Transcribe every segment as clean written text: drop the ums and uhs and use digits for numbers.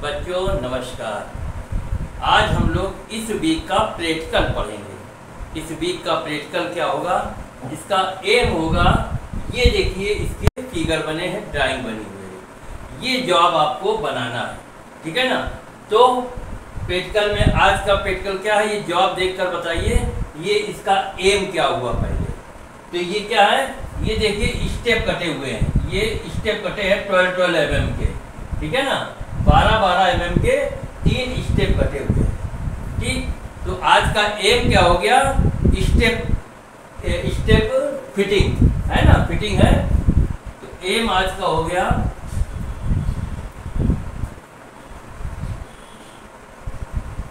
बच्चों नमस्कार। आज हम लोग इस वीक का प्रैक्टिकल पढ़ेंगे। इस वीक का प्रैक्टिकल क्या होगा, इसका एम होगा, ये देखिए इसके फिगर बने हैं, ड्राइंग बनी हुई है, ये जॉब आपको बनाना है, ठीक है ना। तो प्रैक्टिकल में आज का प्रैक्टिकल क्या है, ये जॉब देखकर बताइए ये इसका एम क्या हुआ पहले। तो ये क्या है, ये देखिए स्टेप कटे हुए हैं, ये स्टेप कटे हैं 12-12 mm के, ठीक है ना, 12-12 mm के 3 स्टेप कटे हुए हैं, ठीक। तो आज का एम क्या हो गया, स्टेप फिटिंग है ना, फिटिंग है। तो एम आज का हो गया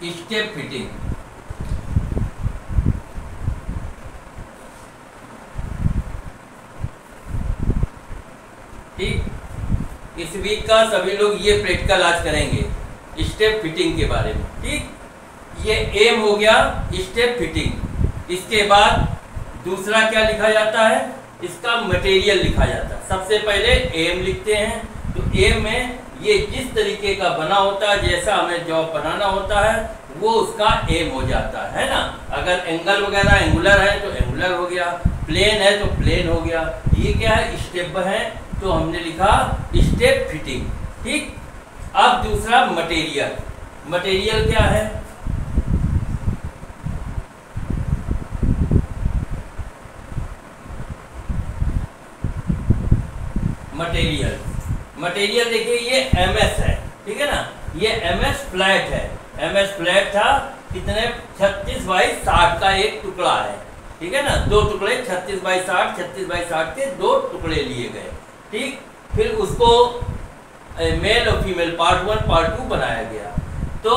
स्टेप फिटिंग। ठीक, इस वीक का सभी लोग ये प्रैक्टिकल आज करेंगे स्टेप फिटिंग के बारे में, ठीक। ये एम हो गया स्टेप फिटिंग। इसके बाद दूसरा क्या लिखा जाता है, इसका मटेरियल लिखा जाता है। सबसे पहले एम लिखते हैं, तो एम में ये जिस तरीके का बना होता है, जैसा हमें जॉब बनाना होता है वो उसका एम हो जाता है ना। अगर एंगल वगैरह एंगुलर है तो एंगुलर हो गया, प्लेन है तो प्लेन हो गया। ये क्या है, स्टेप है, तो हमने लिखा स्टेप फिटिंग, ठीक। अब दूसरा मटेरियल, मटेरियल क्या है, मटेरियल, मटेरियल देखिए ये एमएस है, ठीक है ना, ये एमएस फ्लैट है। एमएस फ्लैट था कितने, 36x60 का एक टुकड़ा है, ठीक है ना, दो टुकड़े 36x60, 36x60 के दो टुकड़े लिए गए, ठीक। फिर उसको मेल और फीमेल पार्ट 1 पार्ट 2 बनाया गया। तो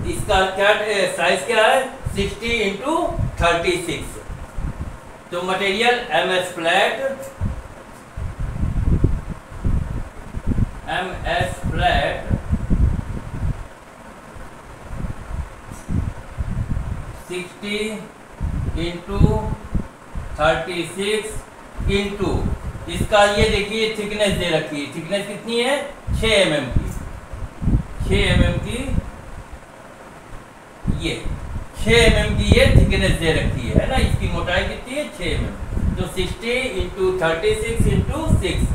इसका क्या साइज क्या है, 60x36। तो material MS flat, MS flat 60x36 into इसका ये देखिए थिकनेस दे रखी है, थिकनेस कितनी है 6 mm की, 6 mm की, ये 6 mm की ये थिकनेस दे रखी है ना। इसकी मोटाई कितनी है 6 mm। तो 60x36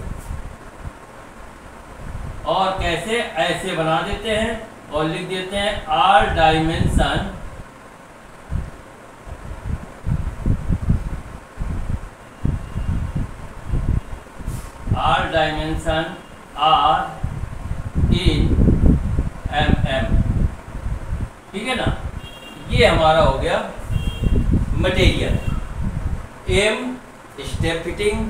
और कैसे, ऐसे बना देते हैं और लिख देते हैं R dimension R in mm, ठीक है ना। ये हमारा हो गया मटेरियल। एम स्टेप फिटिंग,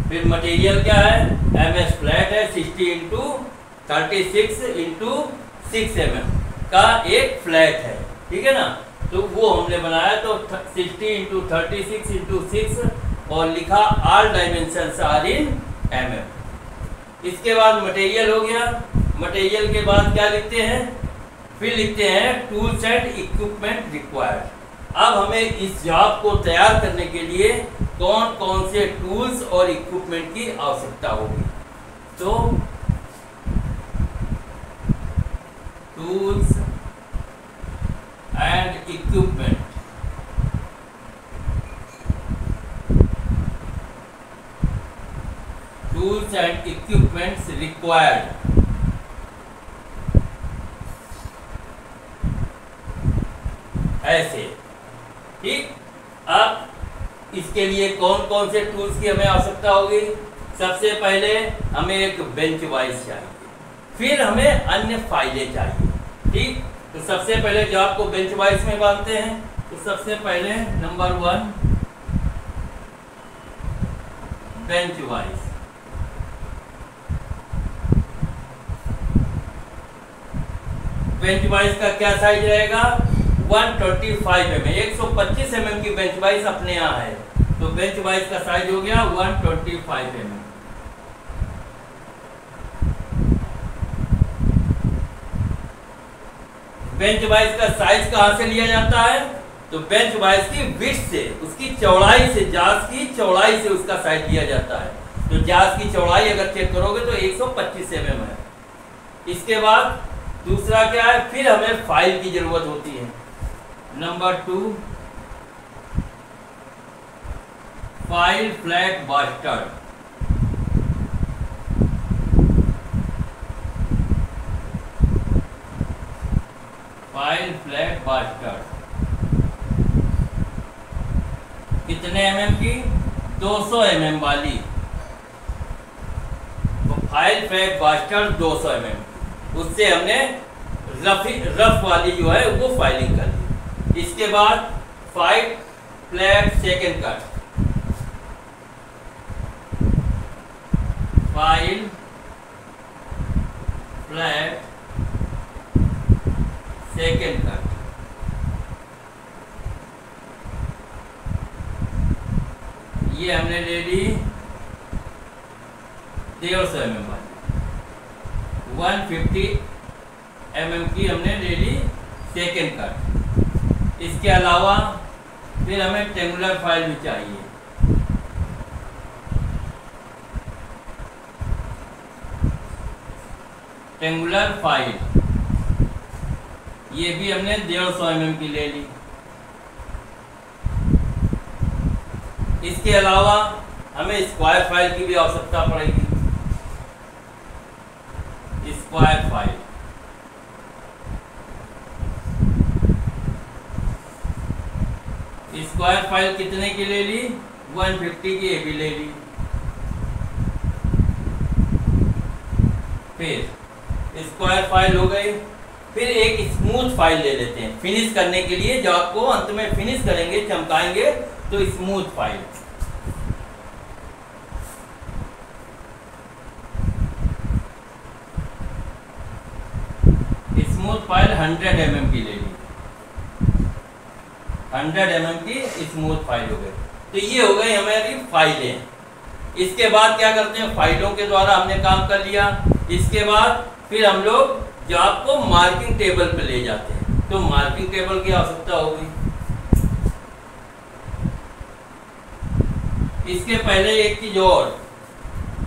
फिर मटेरियल क्या है, एमएस फ्लैट है, 60x36x6 mm का एक फ्लैट है, ठीक है ना। तो वो हमने बनाया, तो 60x36x6 और लिखा R dimension are in mm। इसके बाद मटेरियल हो गया। मटेरियल के बाद क्या लिखते हैं, फिर लिखते हैं टूल्स एंड इक्विपमेंट रिक्वायर्ड। अब हमें इस जॉब को तैयार करने के लिए कौन कौन से टूल्स और इक्विपमेंट की आवश्यकता होगी। तो tools and equipment, tools and equipments required. ऐसे, ठीक। अब इसके लिए कौन कौन से टूल्स की हमें आवश्यकता होगी। सबसे पहले हमें एक बेंच वाइज चाहिए, फिर हमें अन्य फाइलें चाहिए, ठीक। तो सबसे पहले जो आपको बेंच वाइज में बांधते हैं, तो सबसे पहले number 1 bench wise. Bench wise का क्या साइज रहेगा, 125 mm, 125 mm की बेंच वाइज अपने यहाँ है, तो बेंच वाइज का साइज हो गया 125 mm। बेंच वाइज का साइज कहाँ से लिया जाता है, तो बेंच वाइज की विड्थ से, उसकी चौड़ाई से, जास की चौड़ाई से उसका साइज लिया जाता है। तो जास की चौड़ाई अगर चेक करोगे तो 125 mm है। इसके बाद दूसरा क्या है, फिर हमें फाइल की जरूरत होती है। Number 2, file flat bastard. File flat bastard कितने mm की? 200 mm वाली। तो फाइल फ्लैट बास्टर्ड 200 mm, उससे हमने रफ वाली जो है वो फाइलिंग कर ली। इसके बाद file flat second cut. File flat second cut, ये हमने ले ली 150 mm वाली। 150 mm की हमने ले ली सेकंड कट। इसके अलावा फिर हमें टेंगुलर फाइल भी चाहिए। टेंगुलर फाइल, ये भी हमने 150 mm की ले ली। इसके अलावा हमें स्क्वायर फाइल की भी आवश्यकता पड़ेगी। स्क्वायर फाइल, स्क्वायर फाइल कितने की ले ली? 150 की, ये भी ले ली। फिर स्क्वायर फाइल हो गई। फिर एक स्मूथ फाइल ले लेते हैं फिनिश करने के लिए, जब आपको अंत में फिनिश करेंगे, चमकाएंगे, तो smooth file. Smooth file 100 mm की ले ली। 100 mm की स्मूथ फाइल हो गई। तो ये हो गई हमारी फाइलें। इसके बाद क्या करते हैं, फाइलों के द्वारा हमने काम कर लिया। इसके बाद फिर हम लोग जॉब को मार्किंग टेबल पे ले जाते हैं। तो मार्किंग टेबल की आवश्यकता होगी। इसके पहले एक चीज और,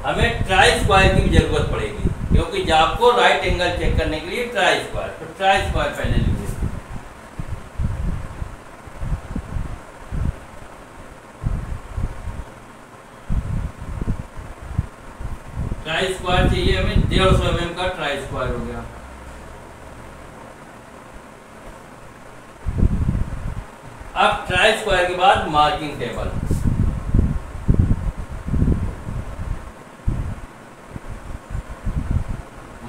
हमें ट्राई स्क्वायर की भी जरूरत पड़ेगी, क्योंकि जॉब को राइट एंगल चेक करने के लिए ट्राई स्क्वायर। तो ट्राई स्क्वायर पहले लिखिए। ट्राई स्क्वायर चाहिए हमें, 150 mm का ट्राई स्क्वायर हो गया। अब ट्राई स्क्वायर के बाद marking table.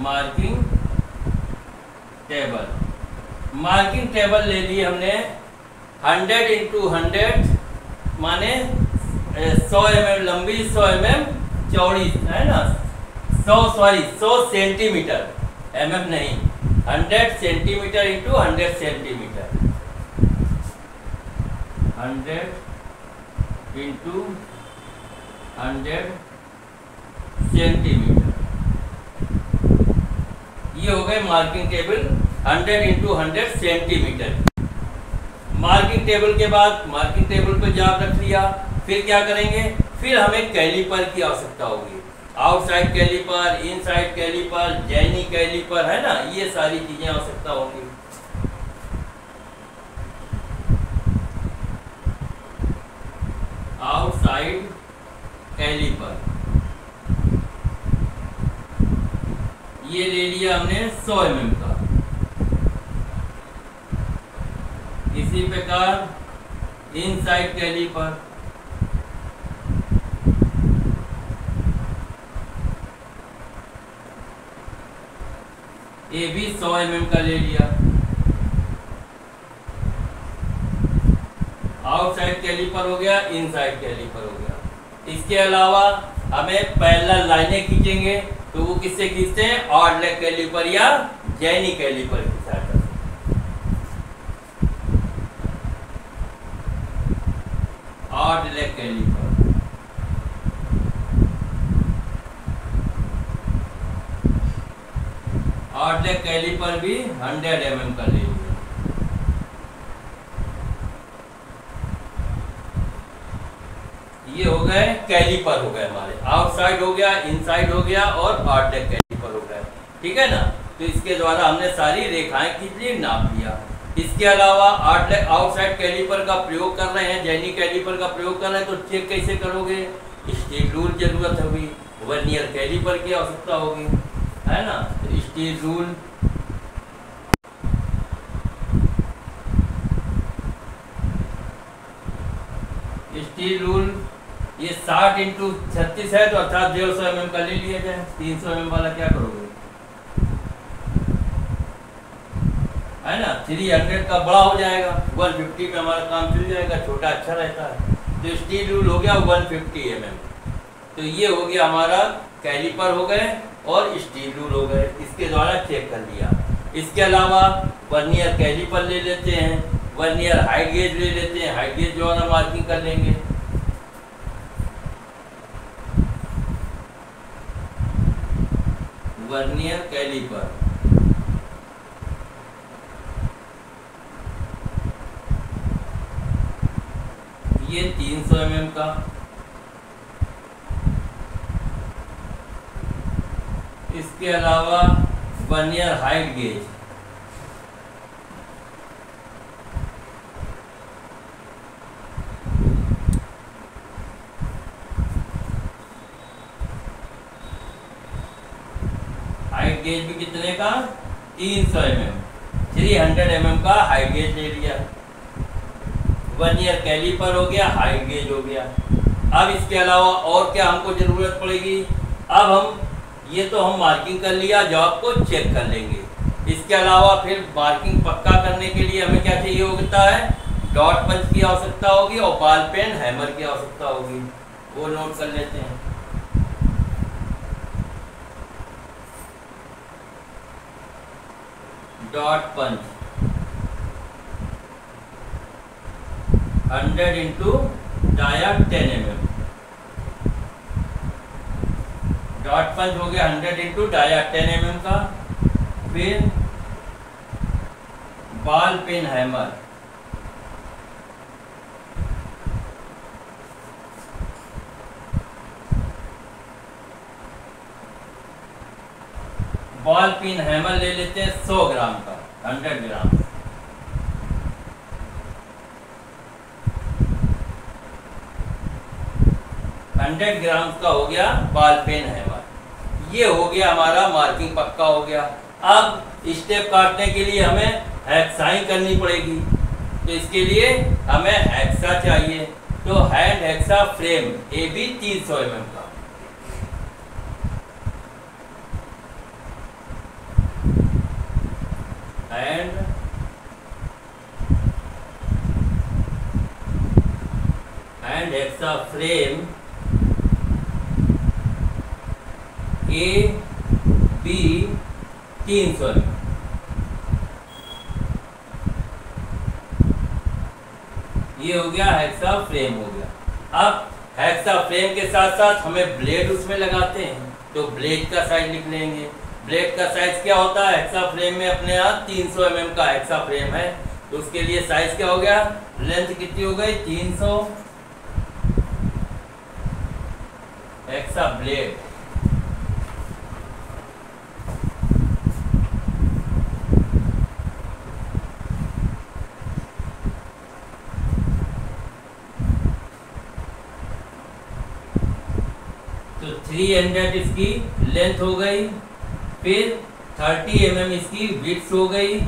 Marking table, marking table ले ली हमने 100 × 100, माने 100 mm लंबी, 100 mm चौड़ी, है ना? 100 सेंटीमीटर, mm नहीं, 100 सेंटीमीटर × 100 सेंटीमीटर, 100 × 100 सेंटीमीटर। ये हो गए marking table 100 × 100 centimetre. Marking table के बाद मार्किंग टेबल पर जॉब रख लिया। फिर क्या करेंगे, फिर हमें कैलीपर की आवश्यकता होगी। Outside caliper, inside caliper, jenny caliper, है ना? ये सारी चीजें आवश्यकता होंगी। आउटसाइड कैलीपर ये ले लिया हमने 100 mm का। इसी प्रकार इनसाइड कैलीपर, ये भी 100 mm का ले लिया। आउटसाइड कैलीपर हो गया, इनसाइड कैलीपर हो गया। इसके अलावा हमें पैरेलल लाइनें खींचेंगे, तो वो किससे खींचते हैं? ऑड लेग कैलीपर या जैनी कैलीपर की सहायता से। Odd leg caliper, odd leg caliper भी 100 mm का ले लिया। ये हो गए कैलीपर, हो गए हमारे। आउटसाइड हो गया, इनसाइड हो गया और ऑड लेग कैलीपर हो गया। ठीक है ना? तो इसके द्वारा हमने सारी रेखाएं खींच ली, नाप लिया। इसके अलावा आउटसाइड कैलिपर का प्रयोग कर रहे हैं, जेनी कैलिपर का प्रयोग कर रहे हैं, तो चेक कैसे करोगे? स्टील रूल जरूरत होगी, वर्नियर कैलिपर की आवश्यकता होगी, है ना। तो स्टील रूल ये 60 इंटू 36 है, तो अर्थात 150 mm का ले लिया जाए। 300 mm वाला क्या करोगे, है ना। 300 का बड़ा हो जाएगा, 150 में हमारा काम चल जाएगा, छोटा अच्छा रहता है। तो स्टील रूल हो गया 150 mm। तो ये हो गया हमारा कैलिपर हो गए और स्टील रूल हो गए, इसके द्वारा चेक कर लिया। इसके अलावा वर्नियर कैलिपर ले लेते हैं, वर्नियर हाइट गेज ले लेते हैं, हाइट गेज जो है मार्किंग कर लेंगे। वर्नियर कैलिपर ये 300 mm का, इसके अलावा वर्नियर हाइट गेज भी कितने का, 300 mm, 300 mm का हाइट गेज ले लिया। वर्नियर कैलिपर हो गया, हाइट गेज हो गया। अब इसके अलावा और क्या हमको जरूरत पड़ेगी? अब हम ये तो हम मार्किंग कर लिया, जॉब को चेक कर लेंगे। इसके अलावा फिर मार्किंग पक्का करने के लिए हमें क्या चाहिए होता है? डॉट पंच की आवश्यकता होगी और बॉल पेन हैमर की आवश्यकता होगी, वो नोट कर लेते हैं। Dot punch 100 into dia 10 mm। Dot punch हो गया 100 इंटू डाया 10 mm का। फिर ball pen hammer ball pin hammer ले लेते हैं 100 ग्राम का, 100 ग्राम। का हो गया बॉल पेन हैमर। ये हो गया हमारा मार्किंग पक्का हो गया। अब स्टेप काटने के लिए हमें हेक्साई करनी पड़ेगी, तो इसके लिए हमें हेक्सा चाहिए। तो hand hexa frame AB 300 mm का, hand hexa frame AB 300 mm। ये हो गया हेक्सा फ्रेम हो गया। अब हेक्सा फ्रेम के साथ साथ हमें ब्लेड उसमें लगाते हैं, तो ब्लेड का साइज लिख लेंगे। ब्लेड का साइज क्या होता है? हेक्सा फ्रेम में अपने यहाँ 300 mm का हेक्सा फ्रेम है, तो उसके लिए साइज क्या हो गया? लेंथ कितनी हो गई? 300 हेक्सा ब्लेड। तो 300 इसकी लेंथ हो गई, फिर 30 mm इसकी विड्थ हो गई,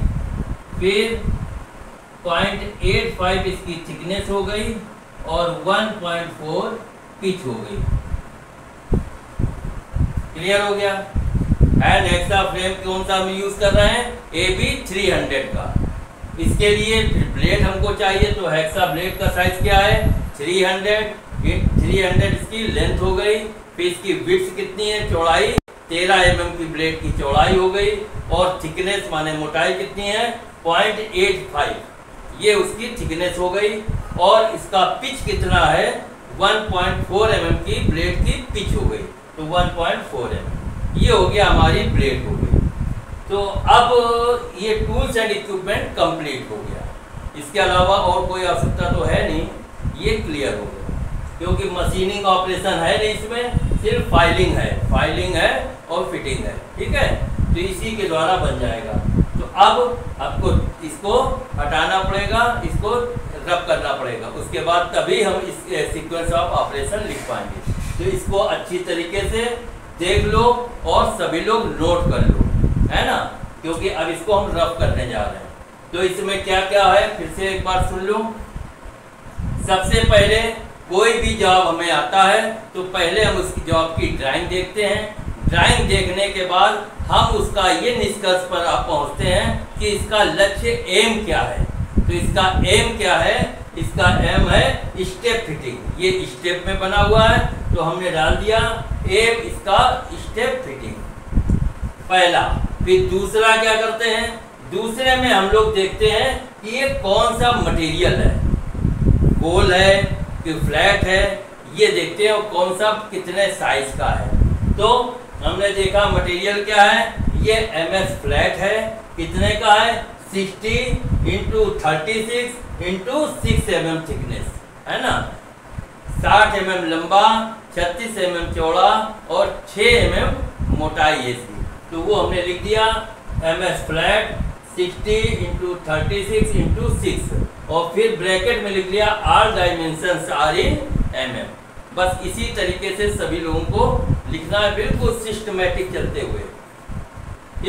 फिर 0.85 इसकी थिकनेस हो गई और 1.4 पिच हो गई। क्लियर हो गया? हैंड हेक्सा फ्रेम कौन सा हम यूज कर रहे हैं? AB 300 का। इसके लिए ब्लेड हमको चाहिए, तो हेक्सा ब्लेड का साइज क्या है? 300 इसकी लेंथ हो गई, फिर इसकी विड्थ कितनी है? चौड़ाई 13 mm की ब्लेड की चौड़ाई हो गई, और थिकनेस माने मोटाई कितनी है? 0.85, ये उसकी थिकनेस हो गई। और इसका पिच कितना है? 1.4 mm की ब्लेड की पिच हो गई, तो 1.4 mm ये हो गया हमारी ब्लेड हो गई। तो अब ये टूल्स एंड इक्विपमेंट कंप्लीट हो गया। इसके अलावा और कोई आवश्यकता तो है नहीं, ये क्लियर हो गया, क्योंकि मशीनिंग ऑपरेशन है नहीं इसमें, सिर्फ फाइलिंग है और फिटिंग है। ठीक है, तो तो इसी के द्वारा बन जाएगा। तो अब आपको इसको हटाना पड़ेगा, इसको रब करना पड़ेगा, उसके बाद तभी हम इस सीक्वेंस ऑफ ऑपरेशन लिख पाएंगे। तो इसको अच्छी तरीके से देख लो और सभी लोग नोट कर लो, है ना, क्योंकि अब इसको हम रब करने जा रहे हैं। तो इसमें क्या क्या है फिर से एक बार सुन लो। सबसे पहले कोई भी जॉब हमें आता है तो पहले हम उसकी जॉब की ड्राइंग देखते हैं। ड्राइंग देखने के बाद हम उसका ये निष्कर्ष पर आप पहुंचते हैं कि इसका लक्ष्य एम क्या है। तो इसका एम क्या है? इसका एम है स्टेप फिटिंग। ये स्टेप में बना हुआ है तो हमने डाल दिया एम इसका स्टेप फिटिंग पहला। फिर दूसरा क्या करते हैं? दूसरे में हम लोग देखते हैं कि ये कौन सा मटेरियल है, गोल है कि फ्लैट है, ये देखते हैं और कौन सा कितने साइज का है। तो हमने देखा मटेरियल क्या है, ये MS फ्लैट है, कितने का है 60 × 36 × 6 mm थिकनेस, है ना, 60 mm लंबा, 36 mm चौड़ा और 6 mm मोटाई है इसकी। तो वो हमने लिख दिया MS फ्लैट 60 × 36 × 6 और फिर ब्रैकेट में लिख लिया all dimensions are in mm। बस इसी तरीके से सभी लोगों को लिखना है, बिल्कुल सिस्टमेटिक चलते हुए।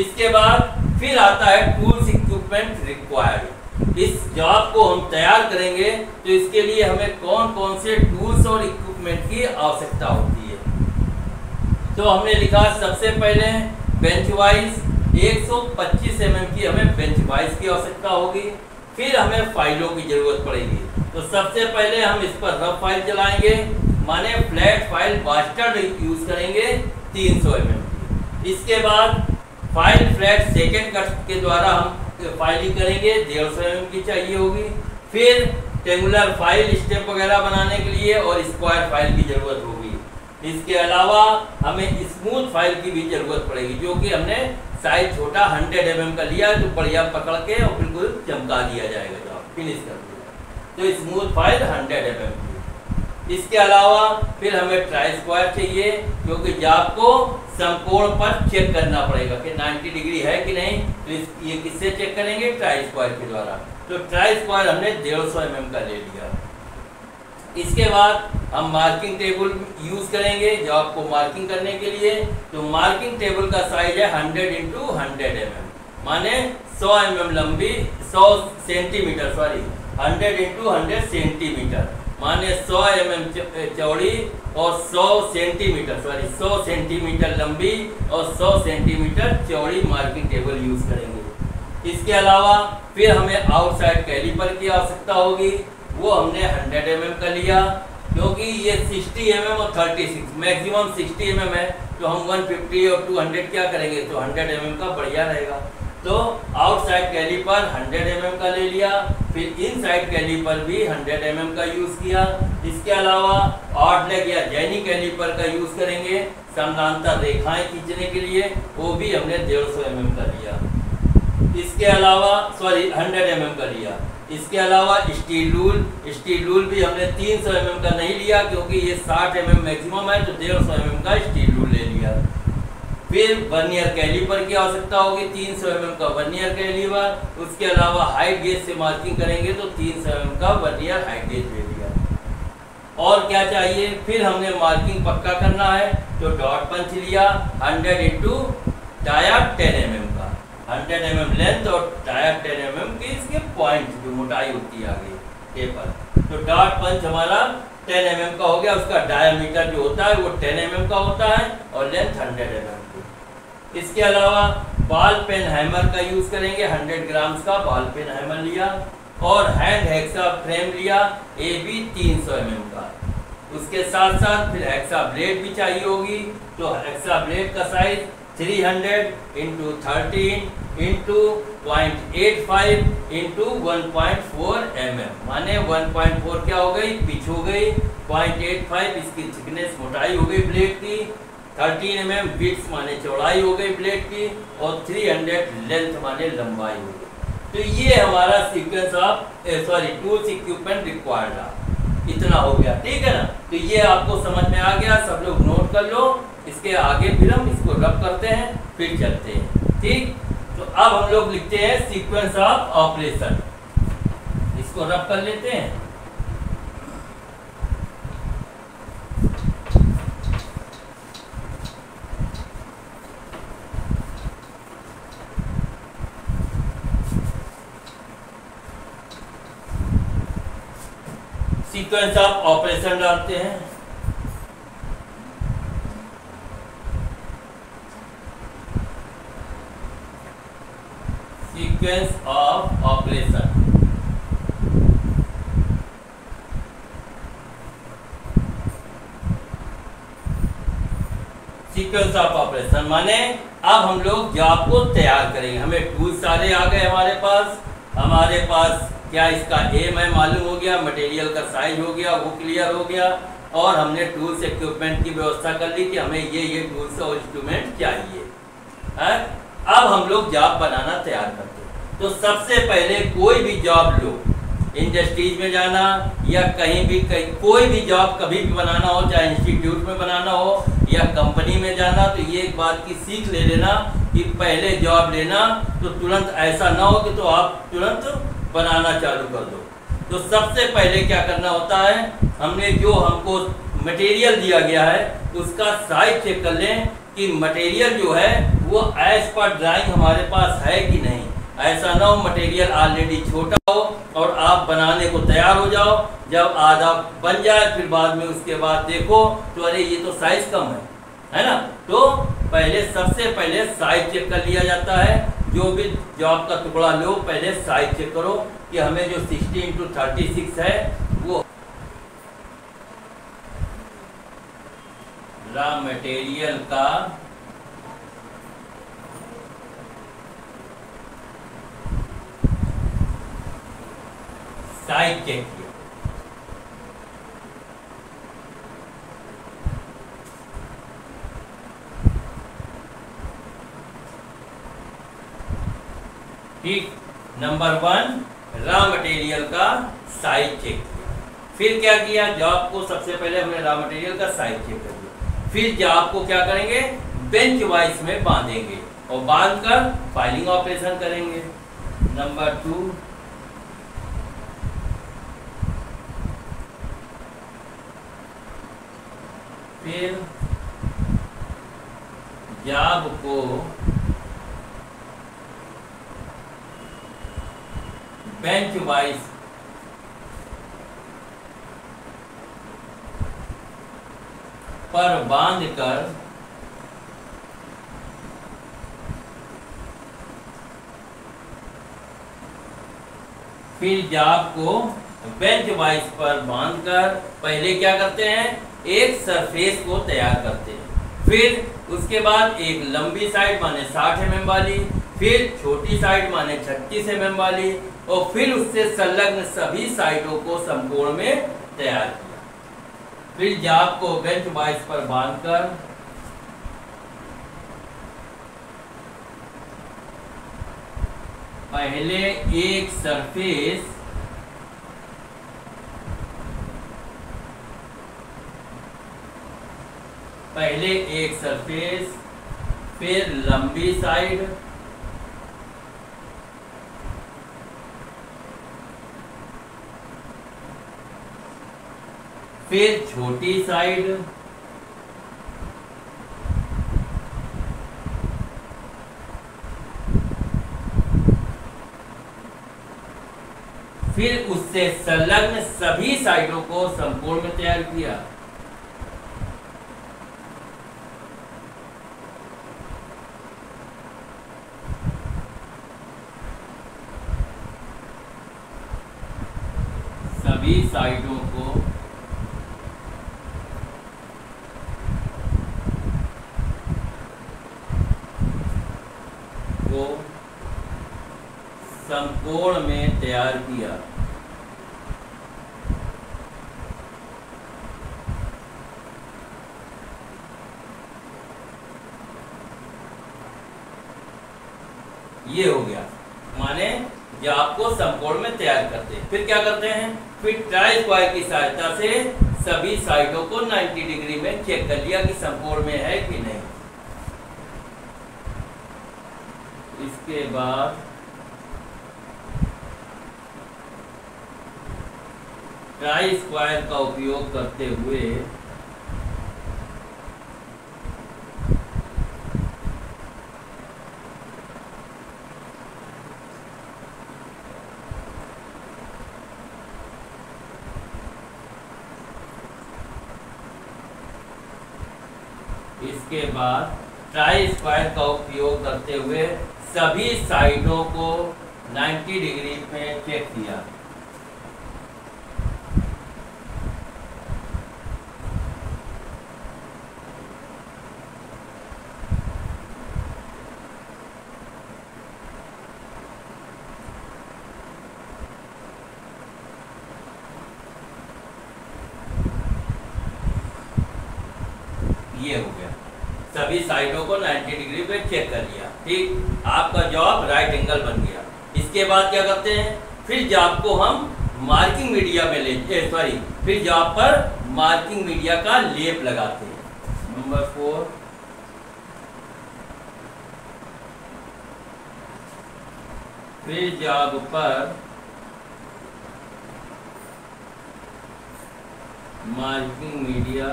इसके बाद फिर आता है टूल्स इक्विपमेंट रिक्वायर्ड। इस जॉब को हम तैयार करेंगे तो इसके लिए हमें कौन कौन से टूल्स और इक्विपमेंट की आवश्यकता होती है। तो हमने लिखा सबसे पहले बेंच वाइज 125 mm की हमें बेंच वाइज की आवश्यकता होगी। फिर हमें फाइलों की जरूरत पड़ेगी। तो सबसे पहले हम इस पर रब फाइल चलाएंगे, माने फ्लैट फाइल बास्टर्ड यूज करेंगे 300 mm। इसके बाद फाइल फ्लैट सेकेंड कट के द्वारा हम फाइलिंग करेंगे, 150 mm की चाहिए होगी। फिर टेंगुलर फाइल स्टेप वगैरह बनाने के लिए और स्क्वायर फाइल की जरूरत होगी। इसके अलावा हमें स्मूथ फाइल की भी जरूरत पड़ेगी, जो कि हमने साइज छोटा 100 mm का लिया तो बढ़िया पकड़ के और बिल्कुल चमका दिया जाएगा, जब फिनिश कर दिया। तो स्मूथ फाइल 100 mm की। इसके अलावा फिर हमें ट्राई स्क्वायर चाहिए, क्योंकि जॉब को समकोण पर चेक करना पड़ेगा कि 90 डिग्री है कि नहीं। तो ये किससे चेक करेंगे? ट्राई स्क्वायर के द्वारा। तो ट्राई स्क्वायर हमने 150 mm का ले लिया। इसके बाद हम मार्किंग टेबल यूज करेंगे जॉब को मार्किंग करने के लिए। तो मार्किंग टेबल का साइज है 100 × 100 mm, माने 100 mm लंबी, 100 सेंटीमीटर, सॉरी 100 × 100 सेंटीमीटर, माने 100 mm चौड़ी और 100 सेंटीमीटर, सॉरी 100 सेंटीमीटर लंबी और 100 सेंटीमीटर चौड़ी मार्किंग टेबल यूज करेंगे। इसके अलावा फिर हमें आउटसाइड कैलिपर की आवश्यकता होगी। वो हमने 100 mm का लिया, क्योंकि ये 60 mm और 36 मैक्सिमम 60 mm है। तो हम 150 और 200 क्या करेंगे? तो 100 mm का बढ़िया रहेगा। तो आउटसाइड कैलिपर 100 mm का ले लिया। फिर इनसाइड कैलिपर भी 100 mm का यूज किया। इसके अलावा ऑड लेग या जैनी कैलिपर का यूज करेंगे समानांतर रेखाएं खींचने के लिए, वो भी हमने 150 mm का लिया। इसके अलावा 100 mm का लिया। इसके अलावा स्टील रूल भी हमने 300 mm का नहीं लिया, क्योंकि ये 60 mm मैक्सिमम है, तो 150 mm का स्टील रूल ले लिया। फिर वर्नियर कैलिपर की आवश्यकता होगी, 300 mm का वर्नियर कैलिपर। उसके अलावा हाइट गेज से मार्किंग करेंगे तो 300 mm का वर्नियर हाइट गेज ले लिया। और क्या चाहिए? फिर हमने मार्किंग पक्का करना है तो डॉट पंच लिया 100 × डाया 10 mm का, 100 mm लेंथ और डाया 10 mm की इसके पॉइंट जो मोटाई होती है आगे टेपर। तो डॉट पंच हमारा 10 mm का हो गया। उसका डायमीटर जो होता है वो 10 mm का होता है और लेंथ 100 mm की। इसके अलावा बॉल पेन हैमर का यूज करेंगे, 100 ग्राम्स का बॉल पेन हैमर लिया। और हैंड हेक्सा फ्रेम लिया AB 300 mm का। उसके साथ साथ फिर हेक्सा ब्लेड भी चाहिए होगी। तो हेक्सा ब्लेड का साइज 300 × 13 × 0.85 × 1.4 mm, माने 1.4 क्या हो गई? पिच हो गई। 0.85 इसकी थिकनेस मोटाई हो गई ब्लेड की। 13 mm विड्थ माने चौड़ाई हो गई ब्लेड की। और 300 लेंथ माने लंबाई हो गई। तो ये हमारा sequence of tools equipment required इतना हो गया, ठीक है ना। तो ये आपको समझ में आ गया, सब लोग नोट कर लो। इसके आगे फिर हम इसको रब करते हैं, फिर चलते हैं। ठीक। तो अब हम लोग लिखते हैं सीक्वेंस ऑफ ऑपरेशन, इसको रब कर लेते हैं। सीक्वेंस ऑफ ऑपरेशन डालते हैं। Sequence of operation, sequence of operation माने अब हम लोग जॉब को तैयार करेंगे। हमें टूल सारे आ गए हमारे पास क्या इसका एम है मालूम हो गया, मटेरियल का साइज हो गया, वो क्लियर हो गया, और हमने टूल्स इक्विपमेंट की व्यवस्था कर ली कि हमें ये टूल्स और इंस्ट्रूमेंट चाहिए है। अब हम लोग जॉब बनाना तैयार करते हैं। तो सबसे पहले कोई भी जॉब लो, इंडस्ट्रीज में जाना या कहीं भी कोई भी जॉब कभी भी बनाना हो, चाहे इंस्टीट्यूट में बनाना हो या कंपनी में जाना, तो ये एक बात की सीख ले लेना कि पहले जॉब लेना तो तुरंत ऐसा ना हो कि तो आप तुरंत बनाना चालू कर दो। तो सबसे पहले क्या करना होता है, हमने जो हमको मटेरियल दिया गया है उसका साइज चेक कर लें कि मटेरियल जो है वो एज पर ड्राइंग हमारे पास है कि नहीं। ऐसा ना हो मटेरियल ऑलरेडी छोटा हो और आप बनाने को तैयार हो जाओ, जब आधा बन जाए फिर बाद में उसके बाद देखो तो अरे ये तो साइज कम है ना। तो पहले सबसे पहले साइज चेक कर लिया जाता है। जो भी जॉब का टुकड़ा लो पहले साइज चेक करो कि हमें जो 60x36 है वो रॉ मटेरियल का साइज चेक किया। ठीक, नंबर 1 रॉ मटेरियल का साइज चेक किया। फिर क्या किया, जॉब को सबसे पहले हमने रॉ मटेरियल का साइज चेक कर दिया। फिर जॉब को क्या करेंगे, बेंच वाइज में बांधेंगे और बांधकर फाइलिंग ऑपरेशन करेंगे। नंबर 2 फिर जॉब को बेंच वाइज पर बांधकर फिर जॉब को बेंच वाइज पर बांधकर पहले क्या करते हैं, एक सरफेस को तैयार करते हैं। फिर उसके बाद एक लंबी साइड माने 60 mm वाली, फिर छोटी साइड माने 36 mm वाली, और फिर उससे संलग्न सभी साइडों को समकोण में तैयार किया। फिर जॉब को बेंच वाइज पर बांधकर पहले एक सरफेस फिर लंबी साइड, फिर छोटी साइड, फिर उससे संलग्न सभी साइडों को समकोण में तैयार किया। सभी साइडों को समकोण में तैयार किया। ये हो गया, माने जॉब को समकोण में तैयार करते हैं। फिर क्या करते हैं, फिर ट्राई स्क्वायर की सहायता से सभी साइडों को 90 डिग्री में चेक कर लिया कि समकोण में है कि नहीं। इसके बाद ट्राई स्क्वायर का उपयोग करते हुए इसके बाद ट्राई स्क्वायर का उपयोग करते हुए सभी साइडों को 90 डिग्री में चेक किया। ये हो गया, सभी साइडों को 90 डिग्री पे चेक कर लिया। ठीक, आपका जॉब राइट एंगल बन गया। इसके बाद क्या करते हैं, फिर जॉब को हम मार्किंग मीडिया में फिर जॉब पर मार्किंग मीडिया का लेप लगाते हैं। नंबर 4, फिर जॉब पर मार्किंग मीडिया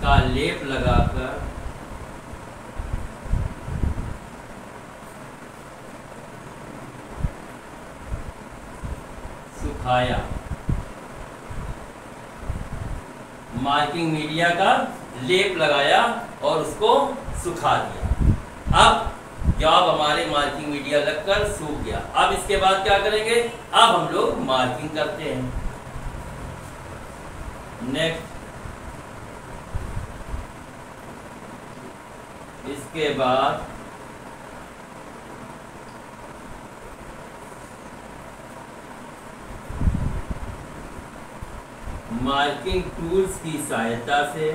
का लेप लगाकर सुखाया। मार्किंग मीडिया का लेप लगाया और उसको सुखा दिया। अब जॉब हमारे मार्किंग मीडिया लगकर सूख गया। अब इसके बाद क्या करेंगे, अब हम लोग मार्किंग करते हैं। नेक्स्ट, इसके बाद मार्किंग टूल्स की सहायता से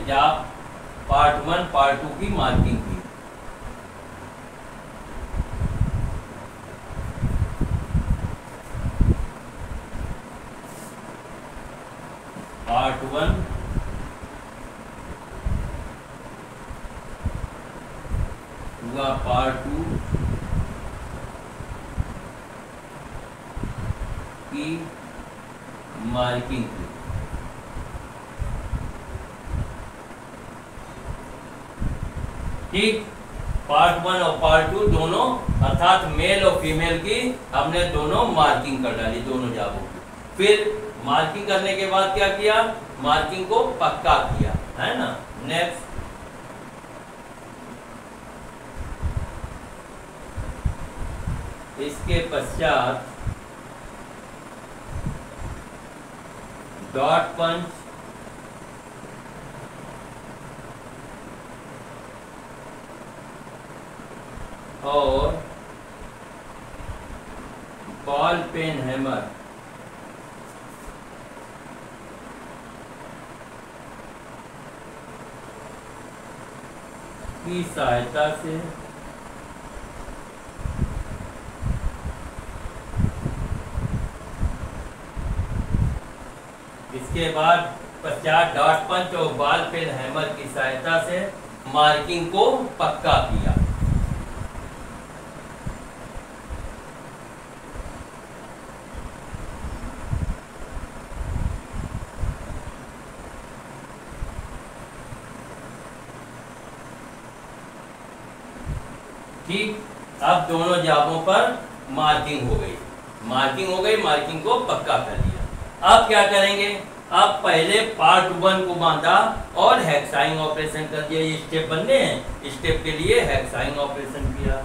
जॉब पार्ट 1 पार्ट 2 की मार्किंग की। पार्ट 1 हुआ, पार्ट 2 की मार्किंग की। ठीक, पार्ट 1 और पार्ट 2 दोनों अर्थात मेल और फीमेल की हमने दोनों मार्किंग कर डाली, दोनों जॉबों की। फिर मार्किंग करने के बाद क्या किया, मार्किंग को पक्का किया, है ना। नेक्स्ट, इसके पश्चात डॉट पंच और बॉल पेन हैमर की सहायता से इसके बाद पश्चात डॉट पंच और बॉल पेन हैमर की सहायता से मार्किंग को पक्का किया। ठीक, अब दोनों जॉबों पर मार्किंग हो गई, मार्किंग को पक्का कर लिया। अब क्या करेंगे, अब पहले पार्ट 1 को बांधा और हेक्साइंग ऑपरेशन कर दिया। ये स्टेप बनने हैं, स्टेप के लिए हेक्साइंग ऑपरेशन किया।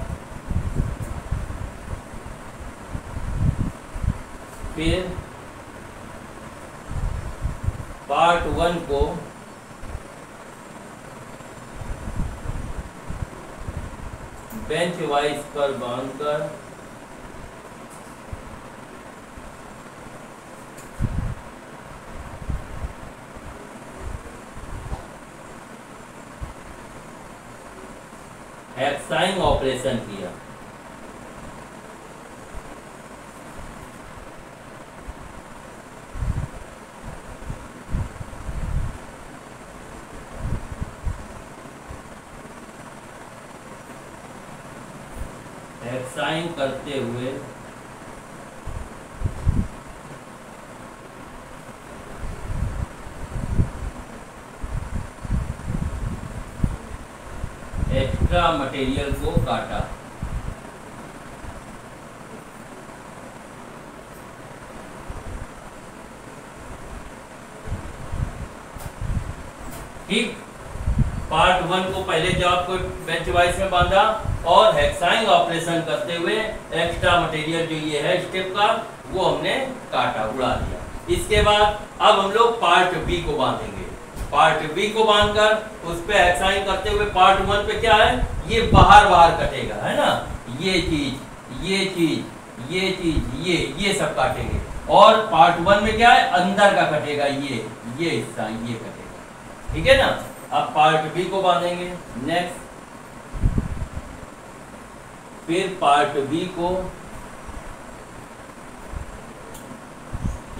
फिर पार्ट 1 को बेंच वाइज पर बांधकर हेक्साइंग ऑपरेशन किया। हेक्साइंग करते हुए एक्स्ट्रा मटेरियल को काटा। ठीक, पार्ट 1 को पहले जो आपको बेंच वाइज में बांधा और हेक्साइंग ऑपरेशन करते हुए एक्स्ट्रा मटेरियल जो ये है स्टेप का वो हमने काटा, उड़ा दिया। इसके बाद अब हम लोग पार्ट बी को बांधेंगे। पार्ट बी को बांधकर उस पे हेक्साइंग करते हुए पार्ट 1 पे क्या है, ये बाहर बाहर कटेगा, है ना, ये चीज ये चीज ये चीज ये सब काटेंगे। और पार्ट 1 में क्या है, अंदर का कटेगा, ये हिस्सा ये कटेगा। ठीक है ना। अब पार्ट बी को बांधेंगे नेक्स्ट। फिर पार्ट बी को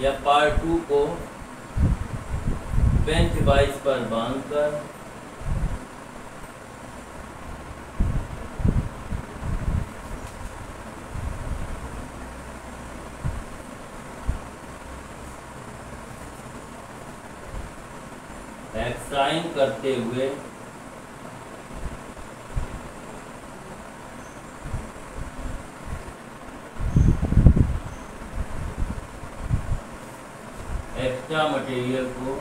या पार्ट 2 को बेंच वाइज पर बांधकर हेक्साइंग करते हुए एक्स्ट्रा मटेरियल को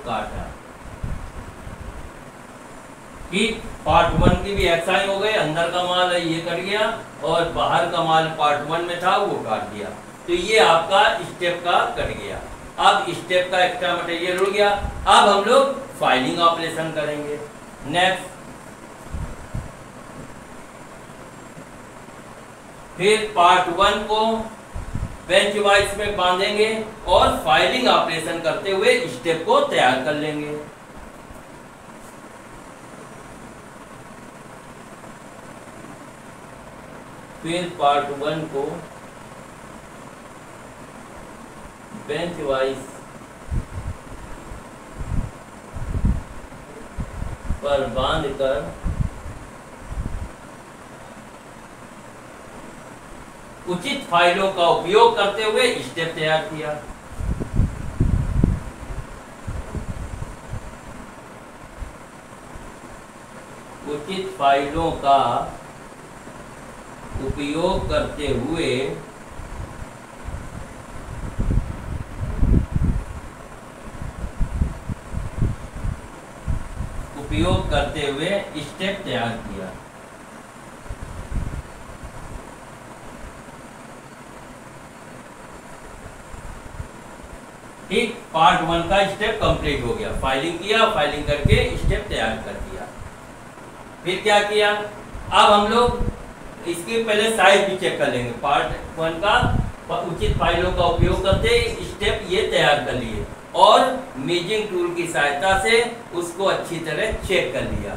काटा। ठीक, पार्ट 1 की भी हेक्साइंग हो गई, अंदर का माल है ये कट गया और बाहर का माल पार्ट 1 में था वो काट दिया। तो ये आपका स्टेप का कट गया। अब स्टेप का एक्स्ट्रा मटेरियल उड़ गया। अब हम लोग फाइलिंग ऑपरेशन करेंगे नेक्स्ट। फिर पार्ट 1 को बेंच वाइज में बांधेंगे और फाइलिंग ऑपरेशन करते हुए स्टेप को तैयार कर लेंगे। फिर पार्ट 1 को बेंच वाइज पर बांधकर उचित फाइलों का उपयोग करते हुए स्टेप तैयार किया। उचित फाइलों का उपयोग करते हुए स्टेप तैयार किया। ठीक, पार्ट 1 का स्टेप कंप्लीट हो गया। फाइलिंग किया, फाइलिंग करके स्टेप तैयार कर दिया। फिर क्या किया, अब हम लोग इसके पहले साइज भी चेक कर लेंगे। पार्ट 1 का उचित फाइलों का उपयोग करते स्टेप ये तैयार कर लिए और मेजिंग टूल की सहायता से उसको अच्छी तरह चेक कर लिया।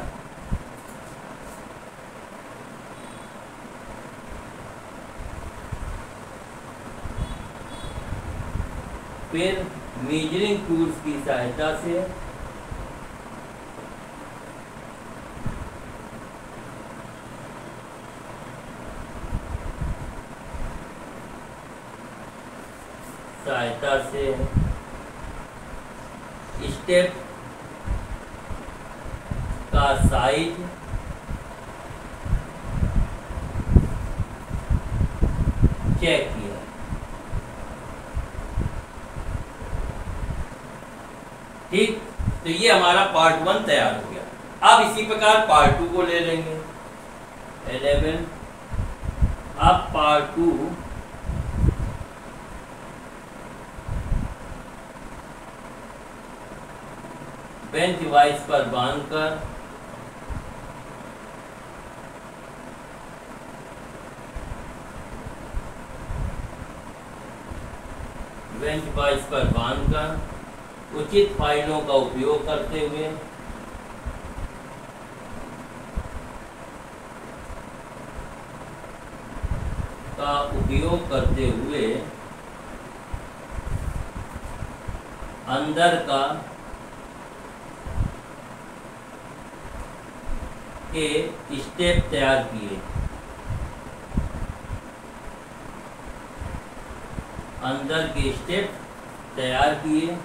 फिर मेजरिंग टूल्स की सहायता से स्टेप का साइज चेक किया। ठीक, तो ये हमारा पार्ट 1 तैयार हो गया। अब इसी प्रकार पार्ट 2 को ले लेंगे 11। अब पार्ट 2 बेंच वाइज पर बांधकर बेंच बाइस पर बांधकर उचित फाइलों का उपयोग करते हुए अंदर का के स्टेप तैयार किए। अंदर के स्टेप तैयार किए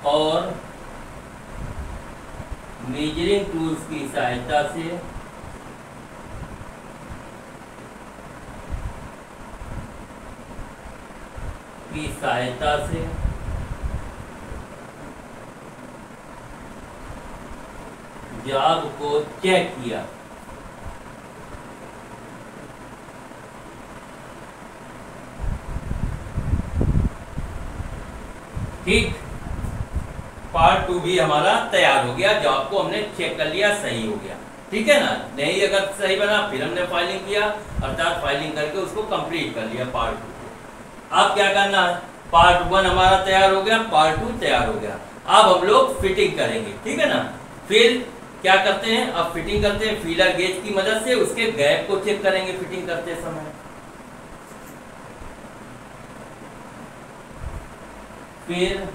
और मेजरिंग टूल्स की सहायता से जॉब को चेक किया। ठीक, पार्ट 2 भी हमारा तैयार हो गया। जॉब को हमने चेक कर लिया, सही हो गया। ठीक है ना, नहीं अगर सही बना फिर हमने फाइलिंग किया, अर्थात फाइलिंग करके उसको कंप्लीट कर लिया पार्ट 2 को। अब क्या करना है, पार्ट 1 हमारा तैयार हो गया, पार्ट 2 तैयार हो गया। अब हम लोग फिटिंग करेंगे। ठीक है ना, फिर क्या करते हैं, अब फिटिंग करते हैं फीलर गेज की मदद से। उसके गैप को चेक करेंगे फिटिंग करते समय। फिर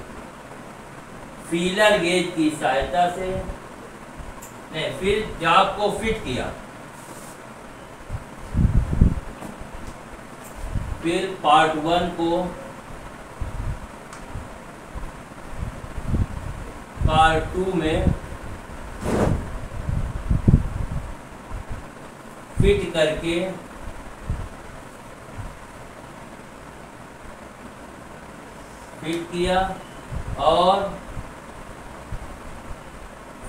फीलर गेज की सहायता से फिर जॉब को फिट किया। फिर पार्ट 1 को पार्ट 2 में फिट करके फिट किया और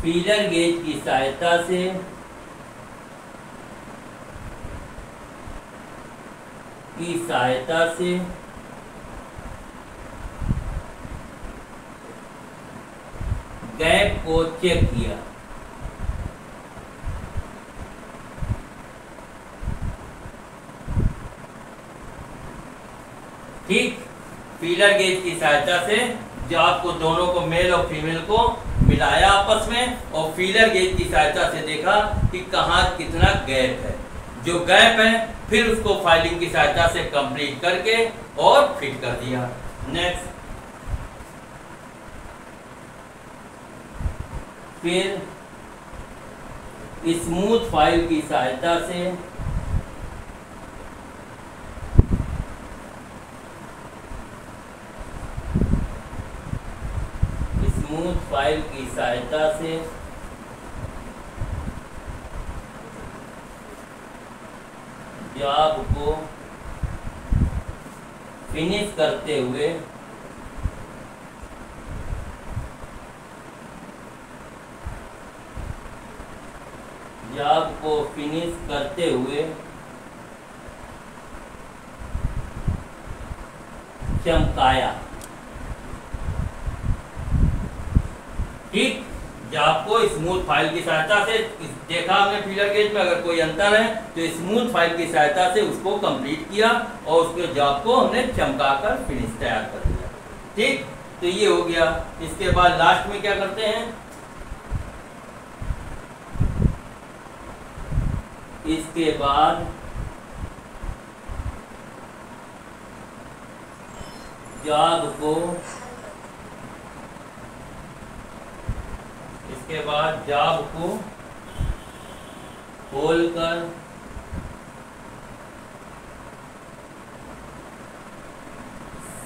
फीलर गेज की सहायता से गैप को चेक किया। ठीक, फीलर गेज की सहायता से जॉब को दोनों को, मेल और फीमेल को मिलाया आपस में और फीलर गेज की सहायता से देखा कि कहाँ कितना गैप है। जो गैप है फिर उसको फाइलिंग की सहायता से कंप्लीट करके और फिट कर दिया। नेक्स्ट, फिर स्मूथ फाइल की सहायता से जॉब को फिनिश करते हुए चमकाया। ठीक, जॉब को स्मूथ फाइल की सहायता से देखा हमने फीलर गेज में अगर कोई अंतर है तो स्मूथ फाइल की सहायता से उसको कंप्लीट किया और उसके जॉब को हमने चमकाकर फिनिश तैयार कर दिया। ठीक, तो ये हो गया। इसके बाद लास्ट में क्या करते हैं, इसके बाद जॉब को खोलकर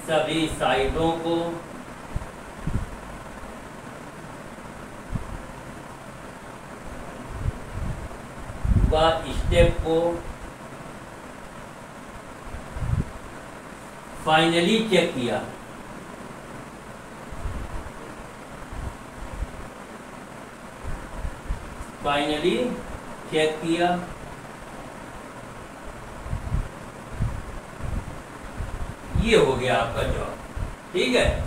सभी साइडों को व स्टेप को फाइनली चेक किया। ये हो गया आपका जॉब। ठीक है,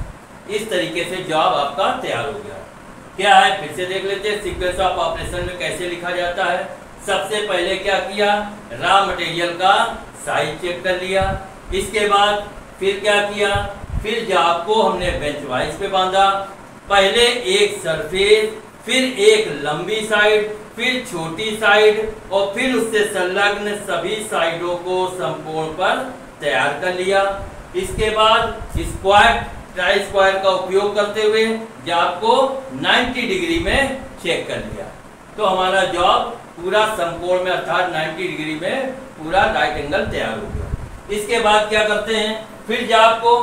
इस तरीके से जॉब आपका तैयार हो गया। क्या है फिर से देख लेते हैं, सीक्वेंस ऑफ ऑपरेशन में कैसे लिखा जाता है। सबसे पहले क्या किया, रॉ मटेरियल का साइज चेक कर लिया। इसके बाद फिर क्या किया, फिर जाब को हमने बेंच वाइज पे बांधा। पहले एक सरफेस, फिर एक लंबी साइड, फिर छोटी साइड और फिर उससे संलग्न सभी साइडों को संपूर्ण पर तैयार कर लिया। इसके बाद स्क्वायर ट्राई स्क्वायर का उपयोग करते हुए जॉब को 90 डिग्री में चेक कर लिया। तो हमारा जॉब पूरा समकोण में अर्थात 90 डिग्री में पूरा राइट एंगल तैयार हो गया। इसके बाद क्या करते हैं, फिर जॉब को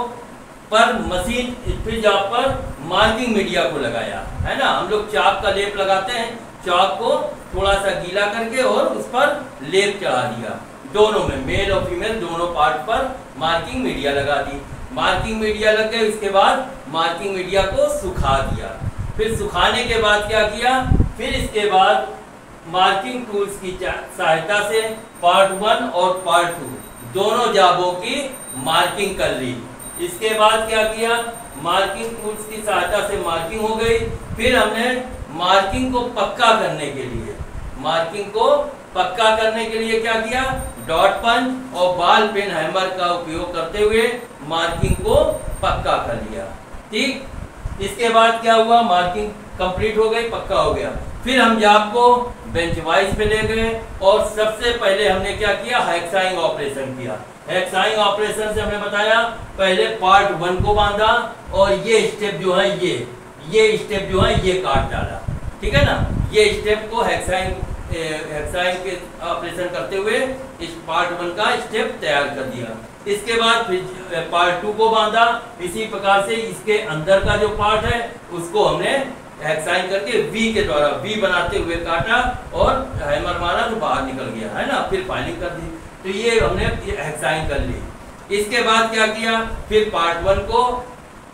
पर मशीन, फिर जॉब पर मार्किंग मीडिया को लगाया, है ना। हम लोग चाक का लेप लगाते हैं, चाक को थोड़ा सा गीला करके और उस पर लेप चढ़ा दिया। दोनों में, मेल और फीमेल दोनों पार्ट पर मार्किंग मीडिया लगा दी। मार्किंग मीडिया लग गए, उसके बाद मार्किंग मीडिया को सुखा दिया। फिर सुखाने के बाद क्या किया, फिर इसके बाद मार्किंग टूल्स की सहायता से पार्ट 1 और पार्ट 2 दोनों जॉबों की मार्किंग कर ली। इसके बाद क्या किया, मार्किंग टूल्स की सहायता से मार्किंग हो गई। फिर हमने मार्किंग को पक्का करने के लिए, मार्किंग को पक्का करने के लिए क्या किया, डॉट पंच और बॉल पेन हैमर का उपयोग करते हुए मार्किंग को पक्का कर लिया। ठीक, इसके बाद क्या हुआ, मार्किंग कंप्लीट हो गई, पक्का हो गया। फिर हम जॉब को बेंच वाइज पे ले गए और सबसे पहले हमने क्या किया, हेक्साइंग ऑपरेशन किया। हेक्साइंग ऑपरेशन से हमने बताया, पहले पार्ट 1 को बांधा और ये स्टेप जो है, ये स्टेप जो है ये काट डाला। ठीक है ना, ये स्टेप को हेक्साइंग के ऑपरेशन करते हुए इस पार्ट 1 का स्टेप तैयार कर दिया। इसके बाद फिर पार्ट 2 को बांधा। इसी प्रकार से इसके अंदर का जो पार्ट है उसको हमने हेक्साइन करके वी के द्वारा वी बनाते हुए काटा और हैमर मारा तो बाहर निकल गया, है ना। फिर फाइलिंग कर दी, तो ये हमने हेक्साइन कर ली। इसके बाद क्या किया, फिर पार्ट 1 को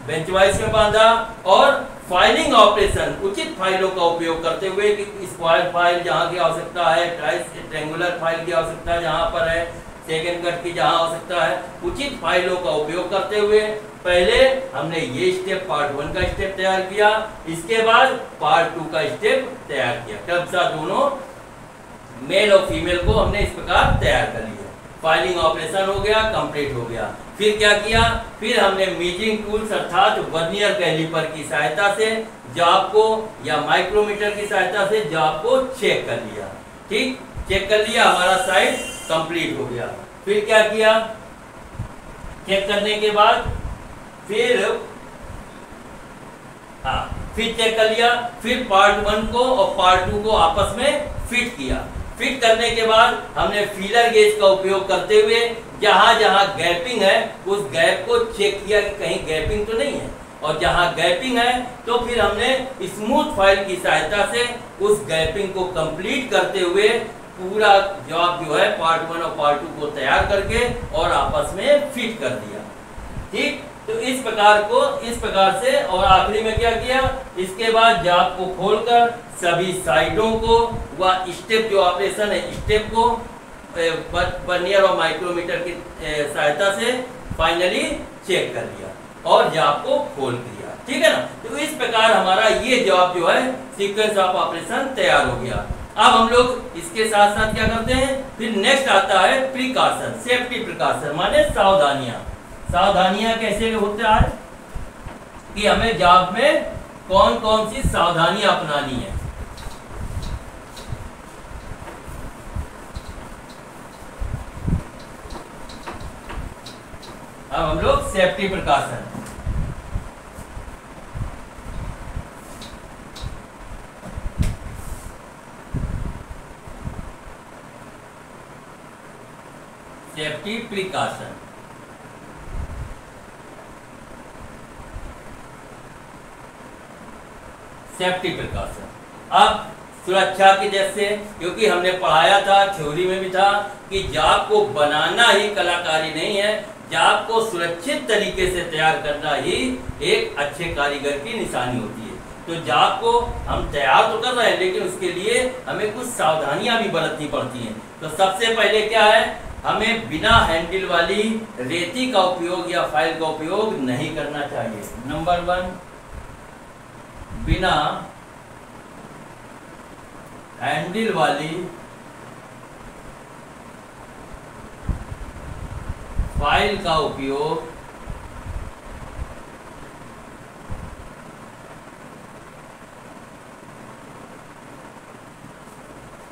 बेंच वाइज में बांधा और फाइलिंग ऑपरेशन उचित फाइलों का उपयोग करते हुए कि स्क्वायर फाइल जहाँ की आवश्यकता है, ट्रायंगुलर फाइल की आवश्यकता जहाँ पर है, सेकेंड कट की जहाँ आवश्यकता है, उचित फाइलों का उपयोग करते हुए पहले हमने ये स्टेप पार्ट 1 का स्टेप तैयार किया। इसके बाद पार्ट 2 का स्टेप तैयार किया। क्रमशः दोनों मेल और फीमेल को हमने इस प्रकार तैयार कर लिया। फाइलिंग ऑपरेशन हो गया, कंप्लीट हो गया। फिर क्या किया, फिर हमने मेजरिंग टूल्स अर्थात वर्नियर कैलिपर की सहायता से जॉब को या माइक्रोमीटर की सहायता से जॉब को चेक कर लिया। ठीक, चेक कर लिया, हमारा साइड कंप्लीट हो गया। फिर क्या किया, चेक करने के बाद फिर चेक कर लिया। फिर पार्ट 1 को और पार्ट 2 को आपस में फिट किया। फिट करने के बाद हमने फीलर गेज का उपयोग करते हुए जहां जहां गैपिंग है उस गैप को चेक किया कि कहीं गैपिंग तो नहीं है, और जहां गैपिंग है तो फिर हमने स्मूथ फाइल की सहायता से उस गैपिंग को कंप्लीट करते हुए पूरा जॉब जो है पार्ट 1 और पार्ट 2 को तैयार करके और आपस में फिट कर दिया। ठीक, तो इस प्रकार से और आखिरी में क्या किया, इसके बाद जॉब को खोलकर सभी साइडों को व स्टेप जो ऑपरेशन है स्टेप को वर्नियर और माइक्रोमीटर की सहायता से फाइनली चेक कर लिया और जॉब को खोल दिया। ठीक है ना, तो इस प्रकार हमारा ये जॉब जो है सीक्वेंस ऑफ ऑपरेशन तैयार हो गया। अब हम लोग इसके साथ साथ क्या करते हैं, फिर नेक्स्ट आता है प्रिकॉशन, सेफ्टी प्रिकॉशन माने सावधानियां। सावधानियां कैसे होता है कि हमें जॉब में कौन कौन सी सावधानियां अपनानी है। अब हम लोग safety precaution, safety precaution safety precaution. अब सुरक्षा के जैसे, क्योंकि हमने पढ़ाया था, थ्योरी में भी था कि जॉब को बनाना ही कलाकारी नहीं है, जॉब को सुरक्षित तरीके से तैयार करना ही एक अच्छे कारीगर की निशानी होती है। तो जॉब को हम तैयार तो कर रहे हैं लेकिन उसके लिए हमें कुछ सावधानियां भी बरतनी पड़ती हैं। तो सबसे पहले क्या है, हमें बिना हैंडल वाली रेती का उपयोग या फाइल का उपयोग नहीं करना चाहिए। नंबर 1, बिना हैंडल वाली फाइल का उपयोग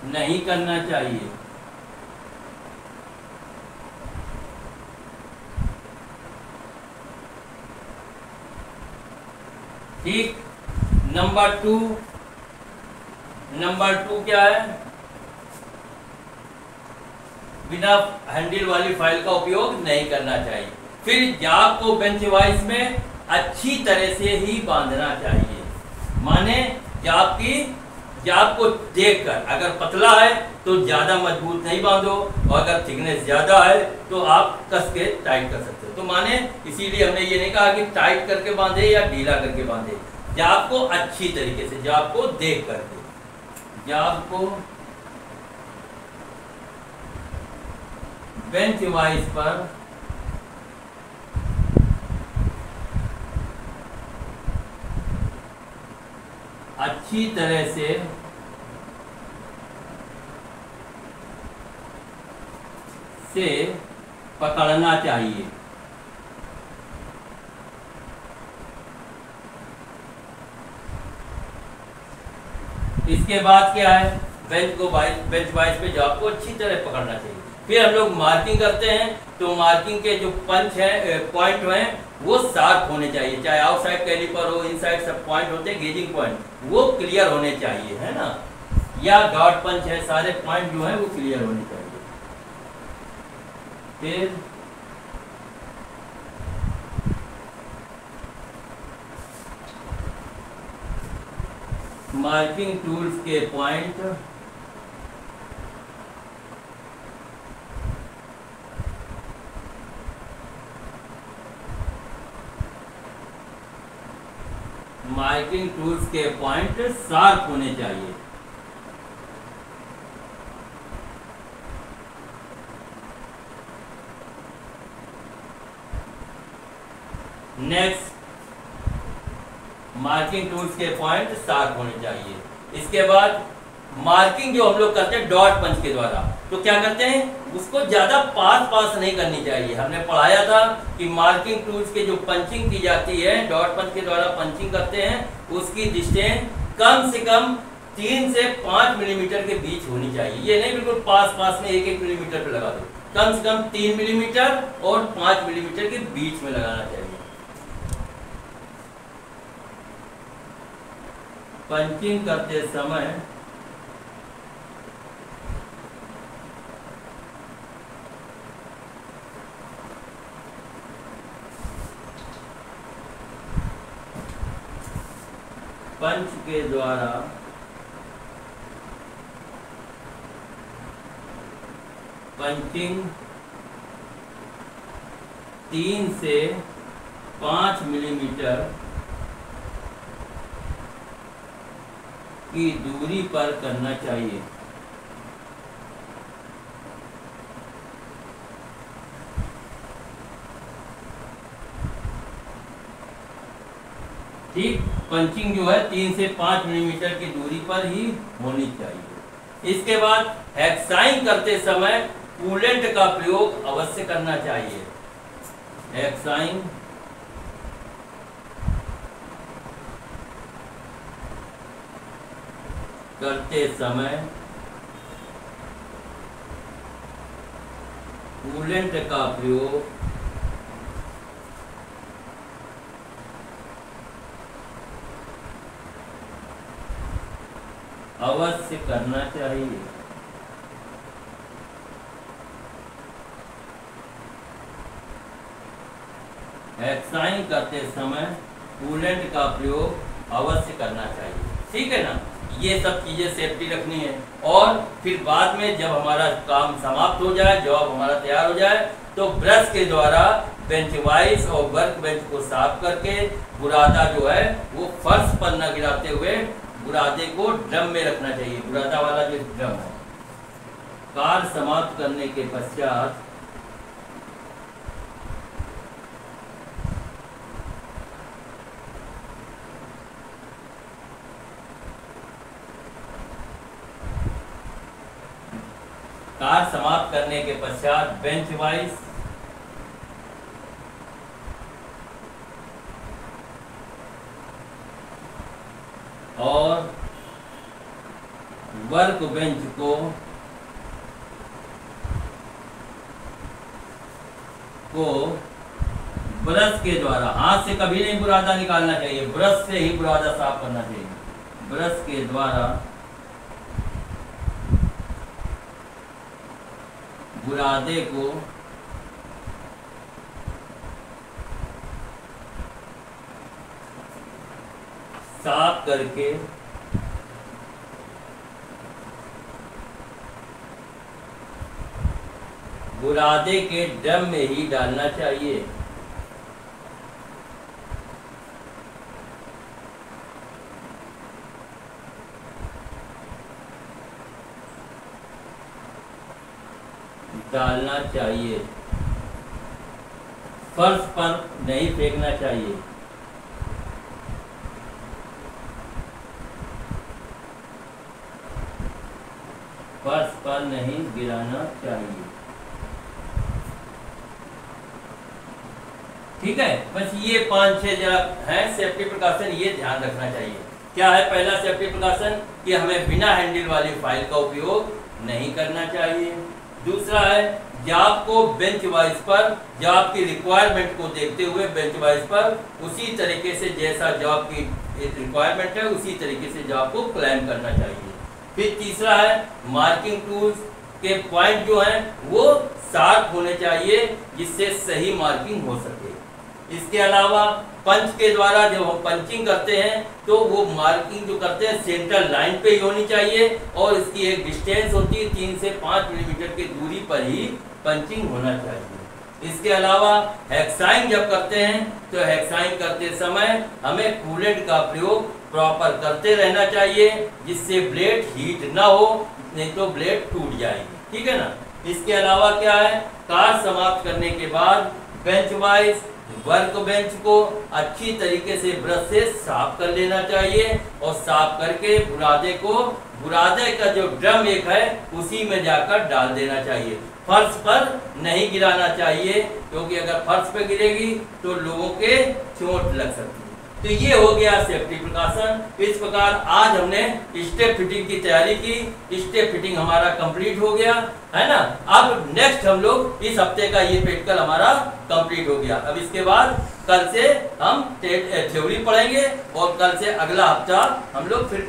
नहीं करना चाहिए। ठीक। नंबर टू क्या है? बिना हैंडल वाली फाइल का उपयोग नहीं करना चाहिए। फिर जाब को बेंच वाइज में अच्छी तरह से ही बांधना चाहिए। माने जाब को देखकर, अगर पतला है तो ज्यादा मजबूत नहीं बांधो, और अगर थिकनेस ज्यादा है तो आप कस के टाइट कर सकते हो। तो माने इसीलिए हमने ये नहीं कहा कि टाइट करके बांधे या ढीला करके बांधे। जाब को अच्छी तरीके से, जाब को देख करके, जाब को बेंच वाइज पर अच्छी तरह से पकड़ना चाहिए। इसके बाद क्या है? बेंच वाइज पे जॉब को अच्छी तरह पकड़ना चाहिए। फिर हम लोग मार्किंग करते हैं, तो मार्किंग के जो पंच है, पॉइंट हैं, वो शार्प होने चाहिए। चाहे आउटसाइड कैलिपर हो, इनसाइड सब पॉइंट होते हैं गेजिंग पॉइंट, वो क्लियर होने चाहिए, है ना। या डॉट पंच है, सारे पॉइंट जो है वो क्लियर होने चाहिए। फिर मार्किंग टूल्स के पॉइंट शार्प होने चाहिए। नेक्स्ट, मार्किंग टूल्स के पॉइंट शार्प होने चाहिए। इसके बाद मार्किंग जो हम लोग करते हैं डॉट पंच के द्वारा, तो क्या करते हैं, उसको ज्यादा पास नहीं करनी चाहिए। हमने पढ़ाया था कि मार्किंग टूल्स के जो पंचिंग की जाती है, डॉट पंच के द्वारा पंचिंग करते हैं, उसकी डिस्टेंस कम से कम 3 से 5 मिलीमीटर के बीच होनी चाहिए। ये नहीं बिल्कुल पास में 1-1 मिलीमीटर पे लगा दो, कम से कम 3 मिलीमीटर और 5 मिलीमीटर के बीच में लगाना चाहिए। पंचिंग करते समय पंच के द्वारा पंचिंग 3 से 5 मिलीमीटर की दूरी पर करना चाहिए। ठीक, पंचिंग जो है 3 से 5 मिलीमीटर की दूरी पर ही होनी चाहिए। इसके बाद हेक्साइंग करते समय कूलेंट का प्रयोग अवश्य करना चाहिए। हेक्साइंग करते समय कूलेंट का प्रयोग अवश्य करना चाहिए। हेक्साइंग करते समय कूलेंट का प्रयोग अवश्य करना चाहिए। ठीक है ना, ये सब चीजें सेफ्टी रखनी है। और फिर बाद में जब हमारा काम समाप्त हो जाए, जॉब हमारा तैयार हो जाए, तो ब्रश के द्वारा बेंच वाइज और वर्क बेंच को साफ करके बुरादा जो है वो फर्श पर न गिराते हुए बुरादे को ड्रम में रखना चाहिए। बुरादा वाला जो ड्रम है। कार्य समाप्त करने के पश्चात बेंच वाइज और वर्क बेंच को ब्रश के द्वारा, हाथ से कभी नहीं बुरादा निकालना चाहिए, ब्रश से ही बुरादा साफ करना चाहिए। ब्रश के द्वारा बुरादे को साफ करके बुरादे के ड्रम में ही डालना चाहिए। डालना चाहिए, फर्श पर नहीं फेंकना चाहिए। फर्श पर नहीं गिराना चाहिए। ठीक है, बस ये 5-6 जरा है सेफ्टी प्रिकॉशन, ये ध्यान रखना चाहिए। क्या है पहला सेफ्टी प्रिकॉशन कि हमें बिना हैंडल वाली फाइल का उपयोग नहीं करना चाहिए। दूसरा है जॉब को बेंच वाइज पर, जॉब की रिक्वायरमेंट को देखते हुए बेंच वाइज पर उसी तरीके से जैसा जॉब की रिक्वायरमेंट है उसी तरीके से जॉब को क्लाइम करना चाहिए। फिर तीसरा है मार्किंग टूल्स के पॉइंट जो हैं वो शार्प होने चाहिए जिससे सही मार्किंग हो सके। इसके अलावा पंच के द्वारा जब हम पंचिंग करते हैं तो वो मार्किंग जो करते हैं सेंटर लाइन पे ही होनी चाहिए और इसकी एक डिस्टेंस होती है 3 से 5 मिलीमीटर की दूरी पर ही पंचिंग होना चाहिए। इसके अलावा हेक्साइन जब करते हैं तो हेक्साइन करते समय हमें कूलेंट का प्रयोग प्रॉपर करते रहना चाहिए जिससे ब्लेड हीट ना हो, नहीं तो ब्लेड टूट जाएगी। ठीक है ना। इसके अलावा क्या है, कार समाप्त करने के बाद बेंच वाइज वर्क बेंच को अच्छी तरीके से ब्रश से साफ कर लेना चाहिए और साफ करके बुरादे का जो ड्रम एक है उसी में जाकर डाल देना चाहिए। फर्श पर नहीं गिराना चाहिए क्योंकि अगर फर्श पर गिरेगी तो लोगों के चोट लग सकती है। तो ये हो गया सेफ्टी प्रिकॉशन। इस प्रकार आज हमने स्टेप फिटिंग की तैयारी की। स्टेप फिटिंग हमारा कंप्लीट हो गया है ना। अब नेक्स्ट हम लोग इस हफ्ते का ये प्रैक्टिकल हमारा कंप्लीट हो गया। अब इसके बाद कल से हम थ्योरी पढ़ेंगे और कल से अगला हफ्ता हम लोग फिर